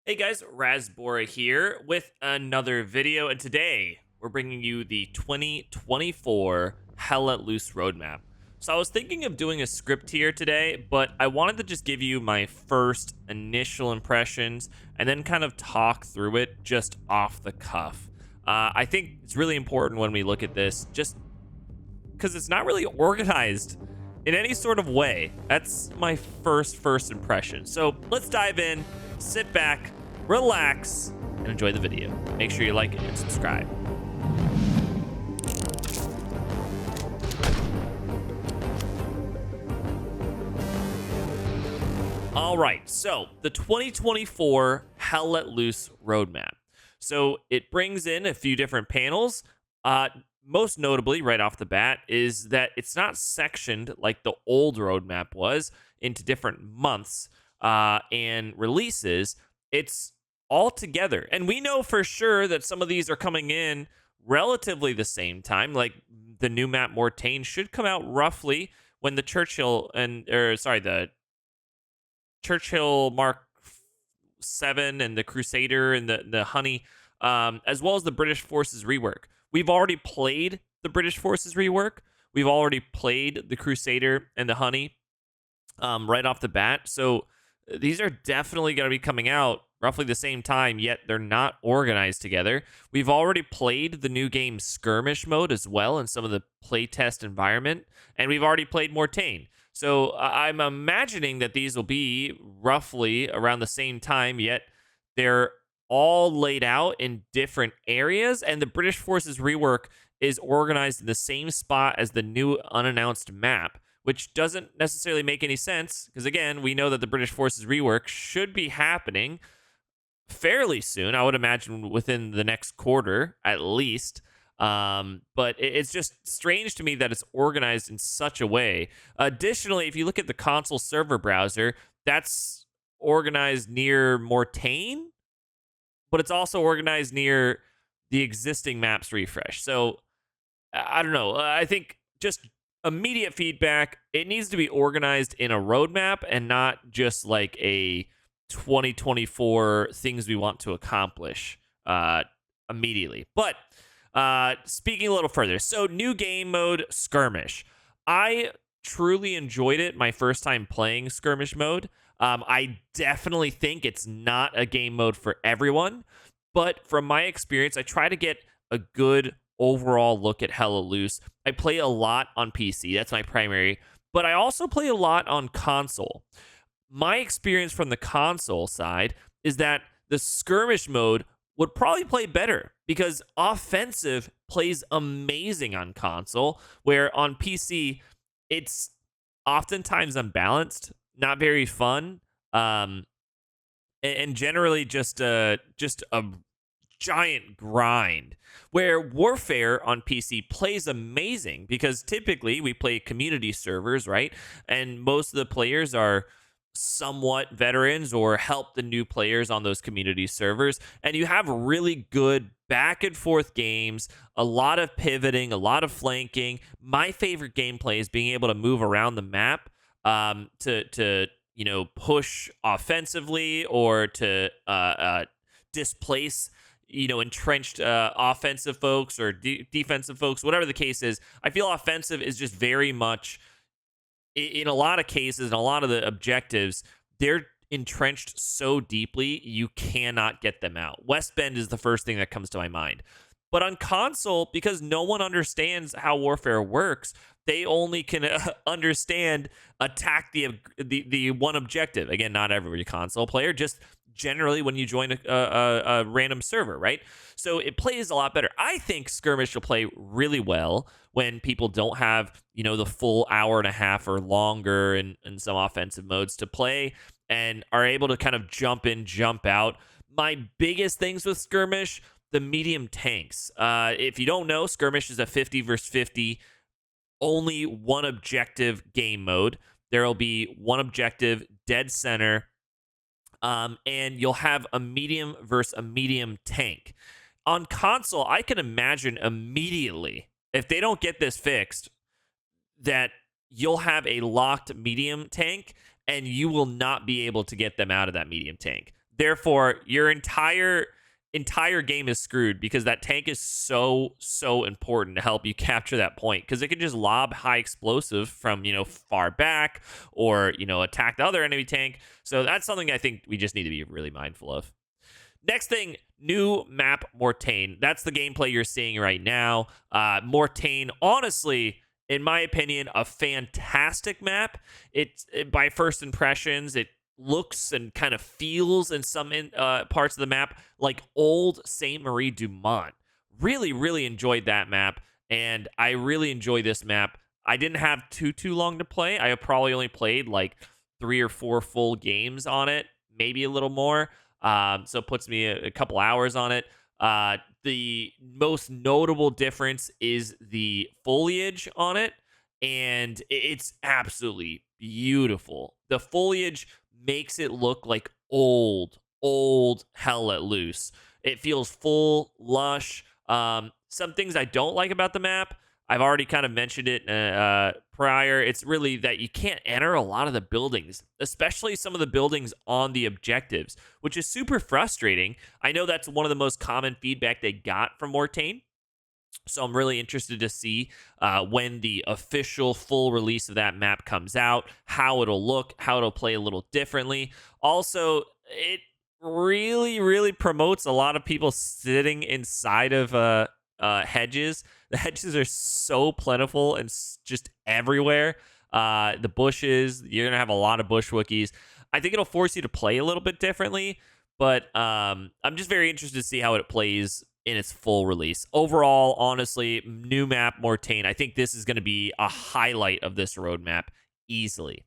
Hey guys, Rasbora here with another video, and today we're bringing you the 2024 Hell Let Loose Roadmap. So I was thinking of doing a script here today, but I wanted to just give you my first initial impressions and then kind of talk through it just off the cuff. I think it's really important when we look at this, just because it's not really organized in any sort of way. That's my first impression. So let's dive in, sit back, relax, and enjoy the video. Make sure you like it and subscribe. All right, so the 2024 Hell Let Loose Roadmap. So it brings in a few different panels. Most notably, right off the bat, is that it's not sectioned like the old roadmap was into different months and releases. It's all together. And we know for sure that some of these are coming in relatively the same time. Like the new map Mortagne should come out roughly when the the Churchill Mark 7 and the Crusader and the Honey, as well as the British Forces rework. We've already played the British Forces rework. We've already played the Crusader and the Honey right off the bat. So these are definitely going to be coming out roughly the same time, yet they're not organized together. We've already played the new game Skirmish mode as well in some of the playtest environment, and we've already played Mortagne. So I'm imagining that these will be roughly around the same time, yet they're all laid out in different areas, and the British Forces rework is organized in the same spot as the new unannounced map, which doesn't necessarily make any sense because, again, we know that the British Forces rework should be happening fairly soon. I would imagine within the next quarter at least. But it's just strange to me that it's organized in such a way. Additionally, if you look at the console server browser, that's organized near Mortagne, but it's also organized near the existing maps refresh. So I don't know. I think just immediate feedback, it needs to be organized in a roadmap and not just like a 2024 things we want to accomplish immediately. But speaking a little further, so new game mode Skirmish. I truly enjoyed it my first time playing Skirmish mode. I definitely think it's not a game mode for everyone, but from my experience, I try to get a good overall look at Hell Let Loose. I play a lot on PC, that's my primary, but I also play a lot on console. My experience from the console side is that the Skirmish mode would probably play better because offensive plays amazing on console, where on PC it's oftentimes unbalanced, not very fun, and generally just a giant grind. Where Warfare on PC plays amazing because typically we play community servers, right? And most of the players are somewhat veterans or help the new players on those community servers, and you have really good back and forth games, a lot of pivoting, a lot of flanking. My favorite gameplay is being able to move around the map, to push offensively or to displace entrenched offensive folks or defensive folks, whatever the case is. I feel offensive is just very much, in a lot of cases and a lot of the objectives, they're entrenched so deeply you cannot get them out. West Bend is the first thing that comes to my mind. But on console, because no one understands how Warfare works, they only can understand attack the one objective. Again, not every console player, just generally when you join a random server, right? So it plays a lot better. I think Skirmish will play really well when people don't have, the full hour and a half or longer in some offensive modes to play and are able to kind of jump in, jump out. My biggest things with Skirmish, the medium tanks. If you don't know, Skirmish is a 50 versus 50, only one objective game mode. There will be one objective, dead center, and you'll have a medium versus a medium tank. On console, I can imagine immediately, if they don't get this fixed, that you'll have a locked medium tank and you will not be able to get them out of that medium tank. Therefore, your entire game is screwed because that tank is so important to help you capture that point because it can just lob high explosive from far back or attack the other enemy tank. So that's something I think we just need to be really mindful of. Next thing, new map Mortain. That's the gameplay you're seeing right now. Mortain, honestly, in my opinion, a fantastic map. By first impressions, it looks and kind of feels in some parts of the map like old Saint Marie du Mont. Really, really enjoyed that map, and I really enjoy this map. I didn't have too long to play. I probably only played like 3 or 4 full games on it, maybe a little more. So it puts me a couple hours on it. The most notable difference is the foliage on it, and it's absolutely beautiful. The foliage makes it look like old Hell Let Loose. It feels full, lush. Some things I don't like about the map, I've already kind of mentioned it prior. It's really that you can't enter a lot of the buildings, especially some of the buildings on the objectives, which is super frustrating. I know that's one of the most common feedback they got from Mortain. So I'm really interested to see when the official full release of that map comes out, how it'll look, how it'll play a little differently. Also, it really promotes a lot of people sitting inside of hedges. The hedges are so plentiful and just everywhere. The bushes, you're gonna have a lot of bush Wookiees. I think it'll force you to play a little bit differently, but I'm just very interested to see how it plays in its full release. Overall, honestly, new map Mortain. I think this is going to be a highlight of this roadmap easily.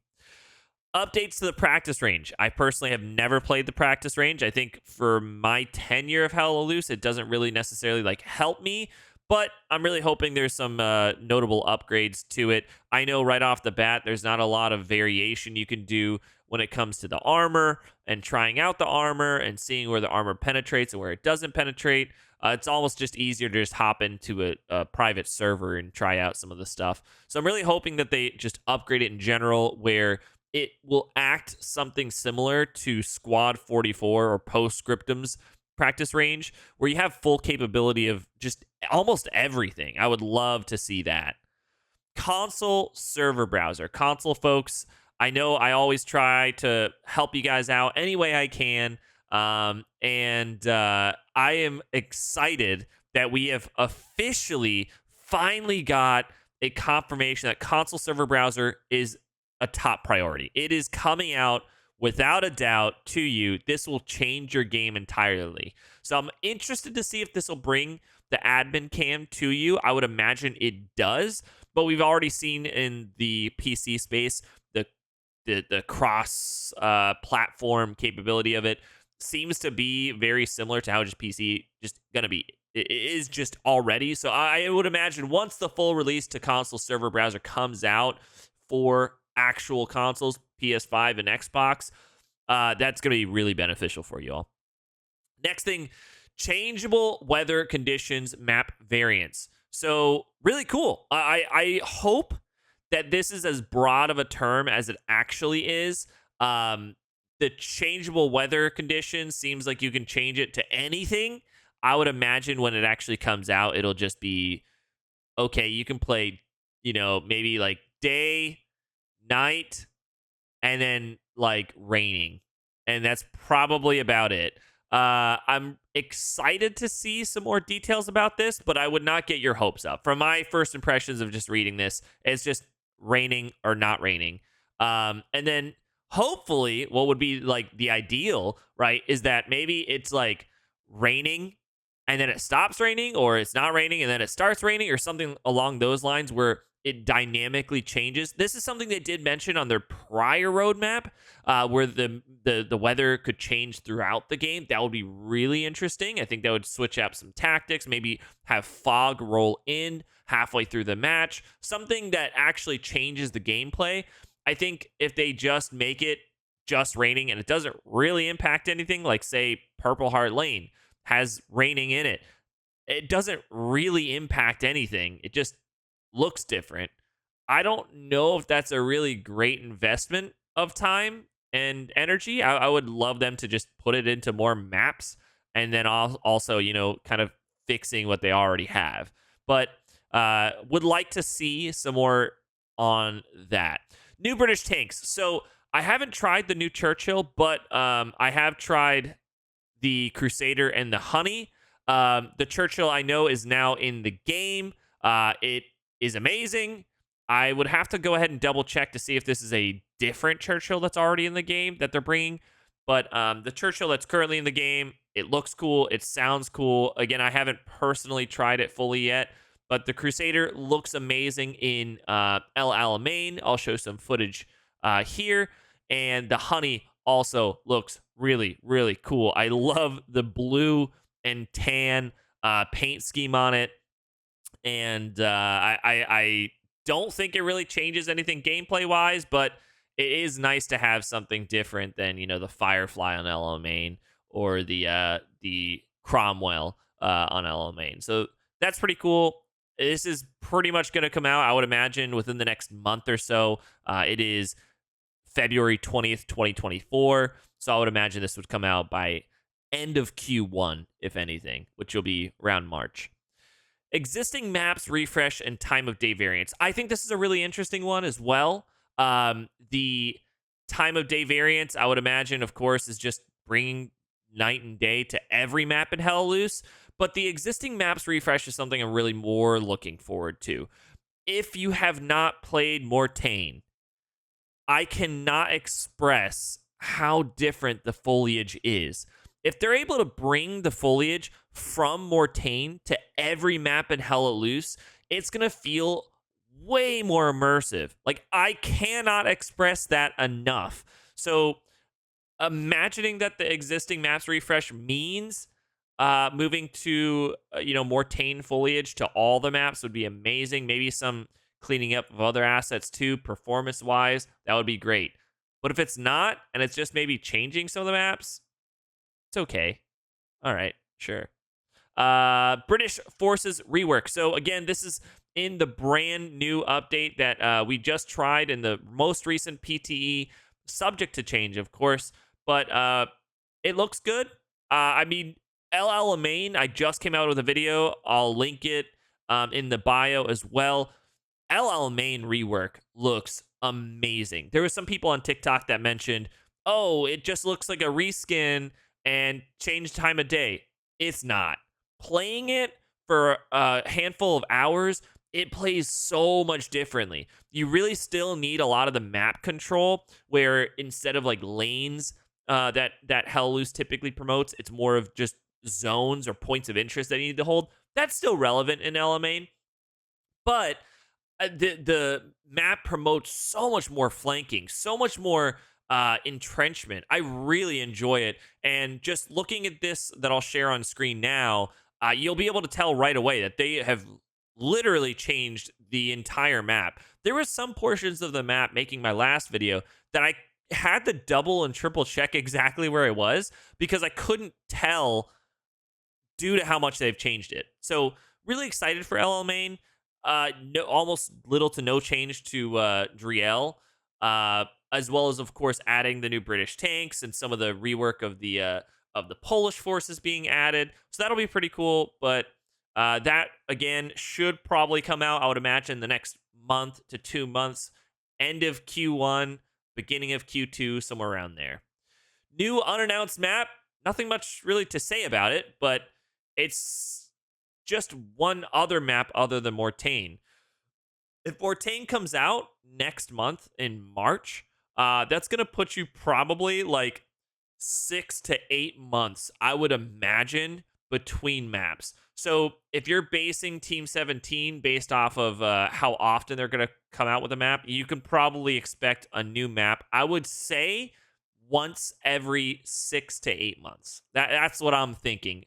Updates to the practice range. I personally have never played the practice range. I think for my tenure of Hell Let Loose, it doesn't really necessarily help me, but I'm really hoping there's some notable upgrades to it. I know right off the bat, there's not a lot of variation you can do when it comes to the armor and trying out the armor and seeing where the armor penetrates and where it doesn't penetrate. It's almost just easier to just hop into a private server and try out some of the stuff. So I'm really hoping that they just upgrade it in general where it will act something similar to Squad 44 or Postscriptum's practice range, where you have full capability of just almost everything. I would love to see that. Console server browser. Console folks, I know I always try to help you guys out any way I can. And I am excited that we have officially finally got a confirmation that console server browser is a top priority. It is coming out without a doubt to you. This will change your game entirely. So I'm interested to see if this will bring the admin cam to you. I would imagine it does, but we've already seen in the PC space the cross platform capability of it seems to be very similar to how just PC just gonna be. It is just already. So I would imagine once the full release to console server browser comes out for actual consoles, PS5 and Xbox, that's gonna be really beneficial for you all. Next thing, changeable weather conditions map variants. So really cool. I hope that this is as broad of a term as it actually is. The changeable weather conditions seems like you can change it to anything. I would imagine when it actually comes out, it'll just be okay. You can play, maybe like day, night, and then raining, and that's probably about it. I'm excited to see some more details about this, but I would not get your hopes up. From my first impressions of just reading this, it's just raining or not raining. And then hopefully what would be the ideal, right, is that maybe it's raining and then it stops raining, or it's not raining and then it starts raining, or something along those lines where it dynamically changes. This is something they did mention on their prior roadmap, where the weather could change throughout the game. That would be really interesting. I think that would switch up some tactics, maybe have fog roll in halfway through the match, something that actually changes the gameplay. I think if they just make it just raining and it doesn't really impact anything, like say Purple Heart Lane has raining in it, it doesn't really impact anything. It just looks different. I don't know if that's a really great investment of time and energy. I would love them to just put it into more maps, and then also, kind of fixing what they already have. But would like to see some more on that. New British tanks. So I haven't tried the new Churchill, but I have tried the Crusader and the Honey. The Churchill I know is now in the game. It is amazing. I would have to go ahead and double check to see if this is a different Churchill that's already in the game that they're bringing. But the Churchill that's currently in the game, it looks cool. It sounds cool. Again, I haven't personally tried it fully yet, but the Crusader looks amazing in El Alamein. I'll show some footage here. And the Honey also looks really, really cool. I love the blue and tan paint scheme on it. And I don't think it really changes anything gameplay wise, but it is nice to have something different than the Firefly on Main or the Cromwell on Main. So that's pretty cool. This is pretty much going to come out, I would imagine, within the next month or so. It is February 20th, 2024. So I would imagine this would come out by end of Q1, if anything, which will be around March. Existing maps refresh and time of day variants. I think this is a really interesting one as well. The time of day variants, I would imagine, of course, is just bringing night and day to every map in Hell Loose. But the existing maps refresh is something I'm really more looking forward to. If you have not played Mortain, I cannot express how different the foliage is. If they're able to bring the foliage from Mortain to every map in Hell Loose, it's going to feel way more immersive. Like, I cannot express that enough. So, imagining that the existing maps refresh means moving to, Mortain foliage to all the maps would be amazing. Maybe some cleaning up of other assets too, performance-wise. That would be great. But if it's not, and it's just maybe changing some of the maps, it's okay. All right, sure. British Forces rework. So again, this is in the brand new update that we just tried in the most recent PTE, subject to change, of course. But it looks good. I mean, El Alamein, I just came out with a video. I'll link it in the bio as well. El Alamein rework looks amazing. There were some people on TikTok that mentioned, oh, it just looks like a reskin and change time of day. It's not. Playing it for a handful of hours, it plays so much differently. You really still need a lot of the map control, where instead of like lanes that Hell Loose typically promotes, it's more of just zones or points of interest that you need to hold. That's still relevant in Alamein, but the map promotes so much more flanking, so much more entrenchment. I really enjoy it. And just looking at this that I'll share on screen now, you'll be able to tell right away that they have literally changed the entire map. There were some portions of the map making my last video that I had to double and triple check exactly where I was because I couldn't tell due to how much they've changed it. So really excited for LL Main. No, almost little to no change to Driel, as well as, of course, adding the new British tanks and some of the rework of the Polish forces being added. So that'll be pretty cool. But that again should probably come out, I would imagine, the next month to 2 months, end of Q1, beginning of Q2, somewhere around there. New unannounced map. Nothing much really to say about it, but it's just one other map other than Mortain. If Mortain comes out next month in March, that's going to put you probably like 6 to 8 months, I would imagine, between maps. So if you're basing Team 17 based off of how often they're going to come out with a map, you can probably expect a new map, I would say, once every 6 to 8 months. That's what I'm thinking,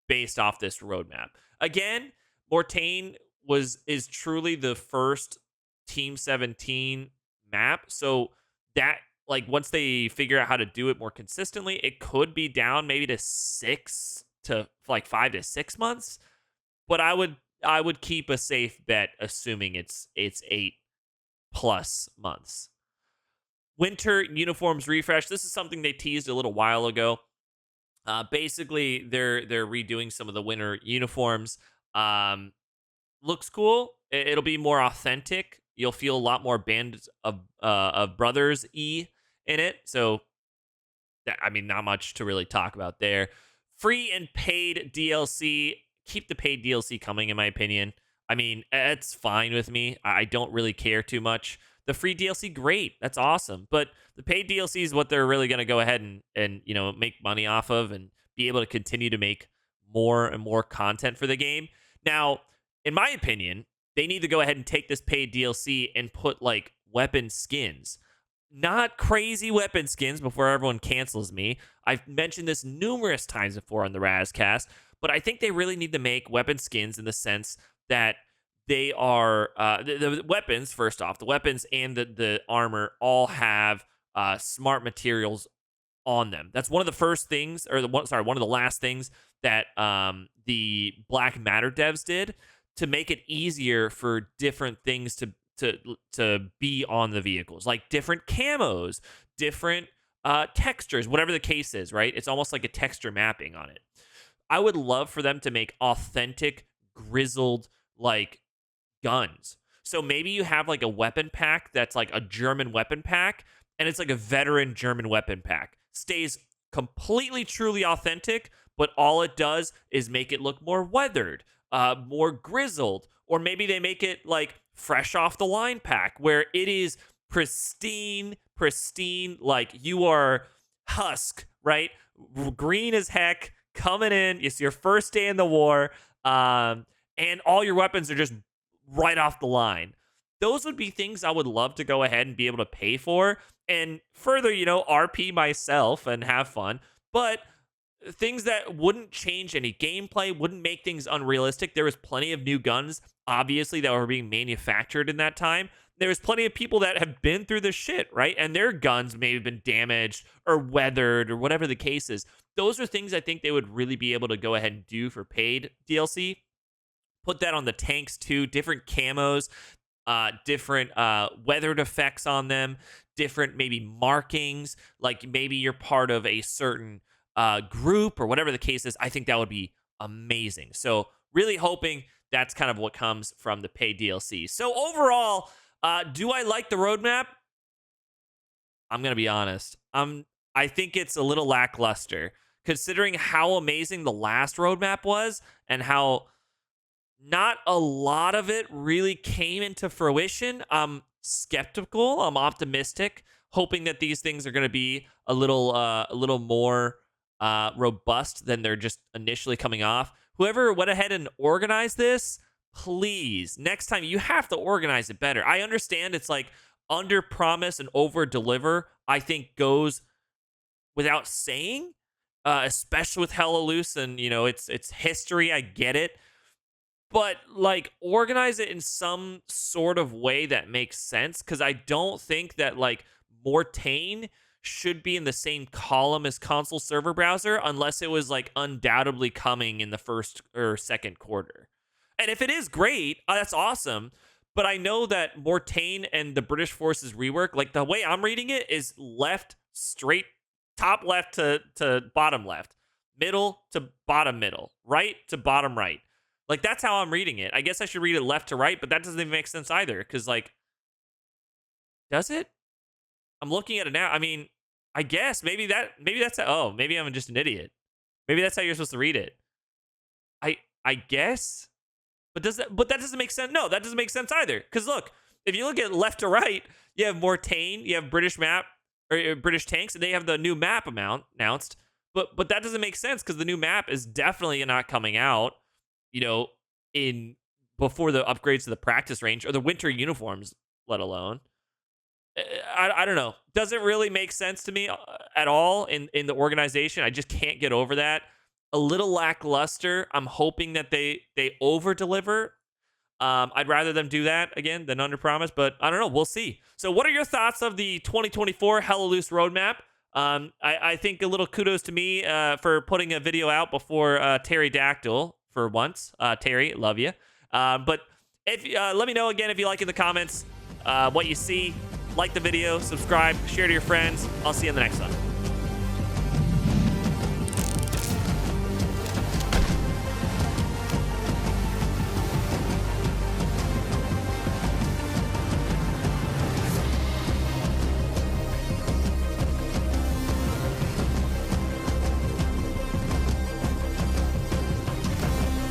based off this roadmap. Again, Mortain is truly the first Team 17 map, so that, like, once they figure out how to do it more consistently, it could be down maybe to 5 to 6 months. But I would keep a safe bet, assuming it's 8+ months. winter uniforms refresh. This is something they teased a little while ago. Basically, they're redoing some of the winter uniforms. Um, Looks cool. It'll be more authentic. You'll feel a lot more Band of Brothers in it. So I mean, not much to really talk about there. Free and paid DLC. Keep the paid DLC coming, in my opinion. I mean, it's fine with me. I don't really care too much. The free DLC, great. That's awesome. But the paid DLC is what they're really going to go ahead and make money off of and be able to continue to make more and more content for the game. Now, in my opinion, they need to go ahead and take this paid DLC and put like weapon skins, not crazy weapon skins before everyone cancels me. I've mentioned this numerous times before on the Razcast, but I think they really need to make weapon skins in the sense that they are the weapons. First off, the weapons and the armor all have smart materials on them. That's one of the first things, or one of the last things that the Black Matter devs did to make it easier for different things to be on the vehicles, like different camos, different textures, whatever the case is, right? It's almost like a texture mapping on it. I would love for them to make authentic, grizzled, like guns. So maybe you have like a weapon pack that's like a German weapon pack, and it's like a veteran German weapon pack. Stays completely, truly authentic, but all it does is make it look more weathered, more grizzled, or maybe they make it like fresh off the line pack where it is pristine, like you are husk, right? Green as heck, coming in. It's your first day in the war, and all your weapons are just right off the line. Those would be things I would love to go ahead and be able to pay for and further, RP myself and have fun. But things that wouldn't change any gameplay, wouldn't make things unrealistic. There was plenty of new guns, obviously, that were being manufactured in that time. There was plenty of people that have been through this shit, right? And their guns may have been damaged or weathered or whatever the case is. Those are things I think they would really be able to go ahead and do for paid DLC. Put that on the tanks too, different camos, different weathered effects on them, different maybe markings, like maybe you're part of a certain group or whatever the case is. I think that would be amazing. So really hoping that's kind of what comes from the paid DLC. So overall, do I like the roadmap? I'm gonna be honest. I think it's a little lackluster considering how amazing the last roadmap was and how not a lot of it really came into fruition. I'm skeptical. I'm optimistic, hoping that these things are going to be a little more robust than they're just initially coming off. Whoever went ahead and organized this, please, next time you have to organize it better. I understand it's like under promise and over deliver, I think goes without saying, especially with Hella Loose and, it's history. I get it. But like organize it in some sort of way that makes sense, because I don't think that like Mortain should be in the same column as console server browser unless it was like undoubtedly coming in the first or second quarter. And if it is great, that's awesome. But I know that Mortain and the British Forces rework, like the way I'm reading it is left, straight, top left to bottom left, middle to bottom middle, right to bottom right. Like, that's how I'm reading it. I guess I should read it left to right, but that doesn't even make sense either. Because, like, does it? I'm looking at it now. I mean, I guess maybe that's oh, maybe I'm just an idiot. Maybe that's how you're supposed to read it. I guess. But that doesn't make sense. No, that doesn't make sense either. Because look, if you look at left to right, you have Mortain, you have British map or British tanks, and they have the new map announced. But that doesn't make sense because the new map is definitely not coming out, in before the upgrades to the practice range or the winter uniforms, let alone. I don't know. Doesn't really make sense to me at all in the organization. I just can't get over that. A little lackluster. I'm hoping that they over deliver. I'd rather them do that again than under promise, but I don't know. We'll see. So what are your thoughts of the 2024 Hella Loose roadmap? I think a little kudos to me for putting a video out before Terry Dactyl for once. Terry, love you. But if let me know again if you like in the comments what you see. like the video, subscribe, share to your friends. I'll see you in the next one.